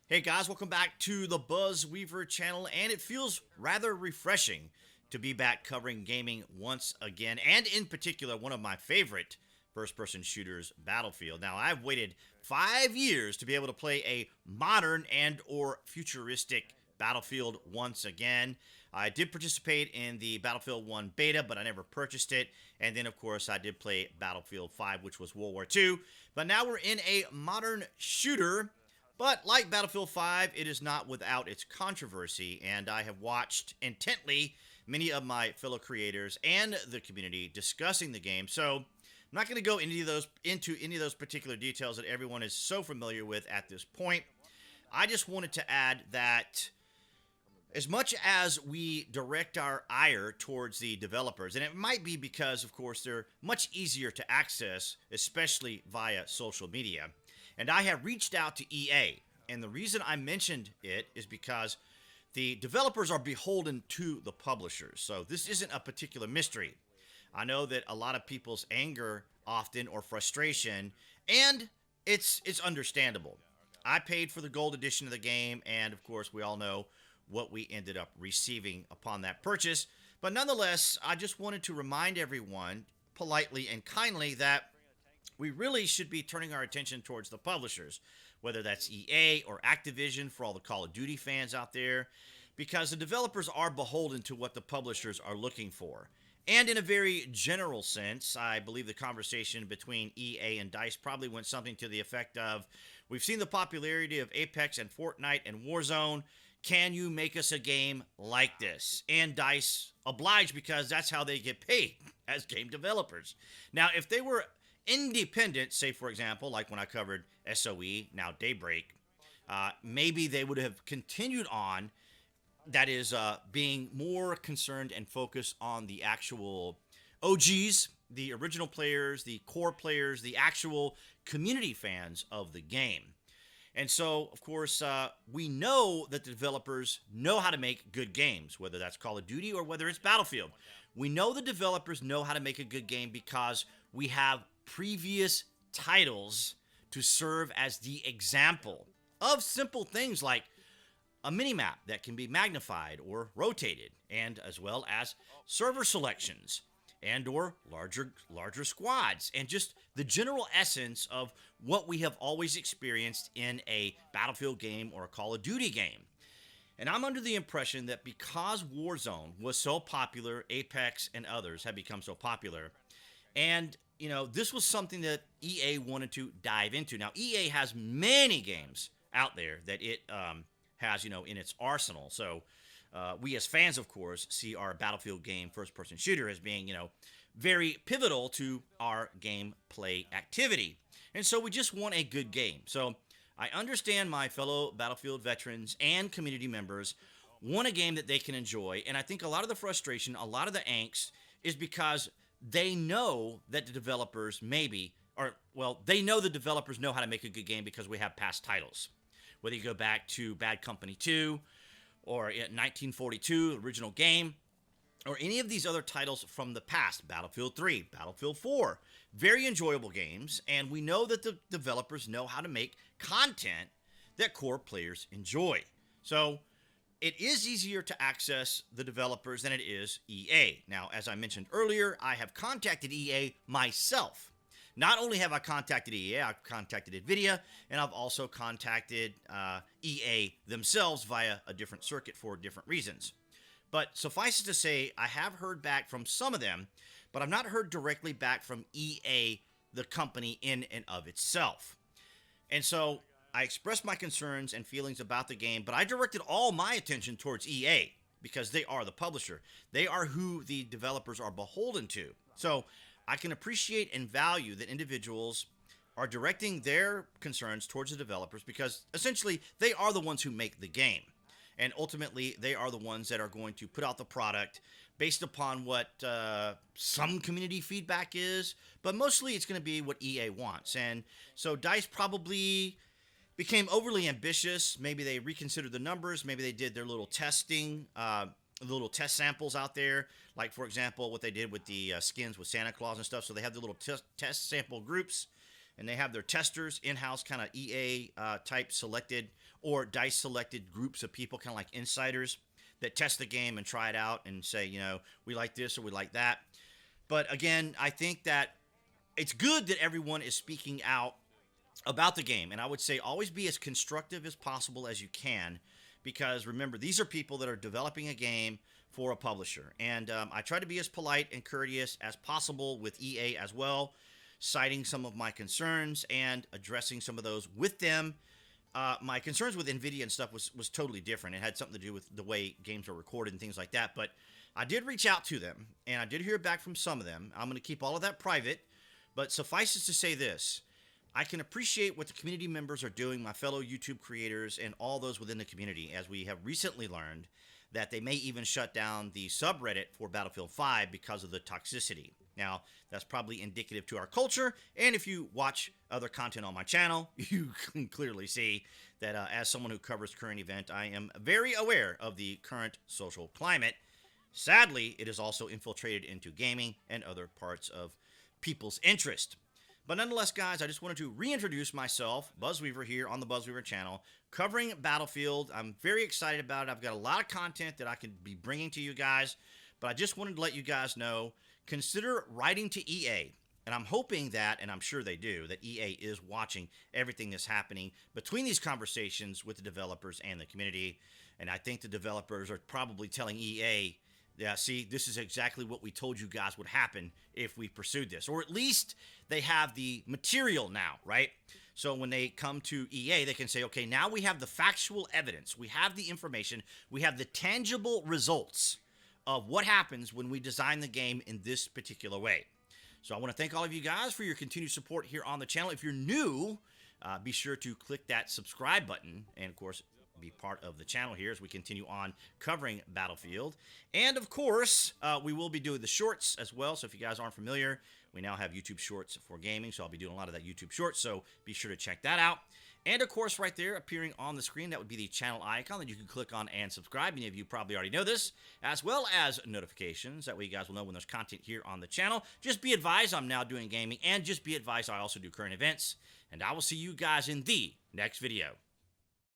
Hey guys, welcome back to the BuzWeaver channel, and it feels rather refreshing to be back covering gaming once again, and in particular, one of my favorite first-person shooters, Battlefield. Now, I've waited 5 years to be able to play a modern and/or futuristic Battlefield once again. I did participate in the Battlefield 1 beta, but I never purchased it. And then, of course, I did play Battlefield 5, which was World War II. But now we're in a modern shooter. But like Battlefield 5, it is not without its controversy, and I have watched intently many of my fellow creators and the community discussing the game. So I'm not going to go into any of those particular details that everyone is so familiar with at this point. I just wanted to add that as much as we direct our ire towards the developers, and it might be because, of course, they're much easier to access, especially via social media. And I have reached out to EA, and the reason I mentioned it is because the developers are beholden to the publishers. So this isn't a particular mystery. I know that a lot of people's anger often or frustration, and it's understandable. I paid for the gold edition of the game, and of course, we all know what we ended up receiving upon that purchase. But nonetheless, I just wanted to remind everyone politely and kindly that we really should be turning our attention towards the publishers, whether that's EA or Activision for all the Call of Duty fans out there, because the developers are beholden to what the publishers are looking for. And in a very general sense, I believe the conversation between EA and DICE probably went something to the effect of, we've seen the popularity of Apex and Fortnite and Warzone. Can you make us a game like this? And DICE obliged because that's how they get paid as game developers. Now, if they were independent, say for example, like when I covered SOE, now Daybreak, maybe they would have continued on, that is, being more concerned and focused on the actual OGs, the original players, the core players, the actual community fans of the game. And so, of course, we know that the developers know how to make good games, whether that's Call of Duty or whether it's Battlefield. We know the developers know how to make a good game because we have previous titles to serve as the example of simple things like a minimap that can be magnified or rotated, and as well as server selections and or larger squads, and just the general essence of what we have always experienced in a Battlefield game or a Call of Duty game. And I'm under the impression that because Warzone was so popular, Apex and others have become so popular, and this was something that EA wanted to dive into. Now, EA has many games out there that it has, in its arsenal. So we as fans, of course, see our Battlefield game first-person shooter as being, very pivotal to our gameplay activity. And so we just want a good game. So I understand my fellow Battlefield veterans and community members want a game that they can enjoy. And I think a lot of the frustration, a lot of the angst is because they know that the developers they know the developers know how to make a good game because we have past titles. Whether you go back to Bad Company 2 or 1942, the original game, or any of these other titles from the past, Battlefield 3, Battlefield 4, very enjoyable games, and we know that the developers know how to make content that core players enjoy. So it is easier to access the developers than it is EA. Now, as I mentioned earlier, I have contacted EA myself. Not only have I contacted EA, I've contacted NVIDIA, and I've also contacted EA themselves via a different circuit for different reasons. But suffice it to say, I have heard back from some of them, but I've not heard directly back from EA, the company in and of itself. And so I expressed my concerns and feelings about the game, but I directed all my attention towards EA because they are the publisher. They are who the developers are beholden to. So I can appreciate and value that individuals are directing their concerns towards the developers because essentially they are the ones who make the game. And ultimately, they are the ones that are going to put out the product based upon what some community feedback is, but mostly it's going to be what EA wants. And so DICE probably became overly ambitious. Maybe they reconsidered the numbers. Maybe they did their little testing, little test samples out there. Like, for example, what they did with the skins with Santa Claus and stuff. So they have the little test sample groups. and they have their testers, in-house kind of EA type selected or DICE selected groups of people, kind of like insiders that test the game and try it out and say, you know, we like this or we like that. But again, I think that it's good that everyone is speaking out about the game. And I would say always be as constructive as possible as you can, because remember, these are people that are developing a game for a publisher. And I try to be as polite and courteous as possible with EA as well, citing some of my concerns and addressing some of those with them. My concerns with NVIDIA and stuff was totally different. It had something to do with the way games are recorded and things like that. But I did reach out to them, and I did hear back from some of them. I'm going to keep all of that private, but suffice it to say this. I can appreciate what the community members are doing, my fellow YouTube creators, and all those within the community, as we have recently learned that they may even shut down the subreddit for Battlefield 5 because of the toxicity. Now, that's probably indicative to our culture, and if you watch other content on my channel, you can clearly see that as someone who covers current event, I am very aware of the current social climate. Sadly, it is also infiltrated into gaming and other parts of people's interest. But nonetheless, guys, I just wanted to reintroduce myself, BuzWeaver, here on the BuzWeaver channel, covering Battlefield. I'm very excited about it. I've got a lot of content that I could be bringing to you guys, but I just wanted to let you guys know, consider writing to EA. And I'm hoping that, and I'm sure they do, that EA is watching everything that's happening between these conversations with the developers and the community. And I think the developers are probably telling EA, yeah, see, this is exactly what we told you guys would happen if we pursued this. Or at least they have the material now, right? So when they come to EA, they can say, okay, now we have the factual evidence. We have the information. We have the tangible results of what happens when we design the game in this particular way. So I want to thank all of you guys for your continued support here on the channel. If you're new, be sure to click that subscribe button and, of course, be part of the channel here as we continue on covering Battlefield. And of course, we will be doing the shorts as well. So if you guys aren't familiar, we now have YouTube shorts for gaming. So I'll be doing a lot of that YouTube shorts. So be sure to check that out. And of course, right there appearing on the screen, that would be the channel icon that you can click on and subscribe. Many of you probably already know this, as well as notifications. That way you guys will know when there's content here on the channel. Just be advised, I'm now doing gaming, and just be advised, I also do current events. And I will see you guys in the next video.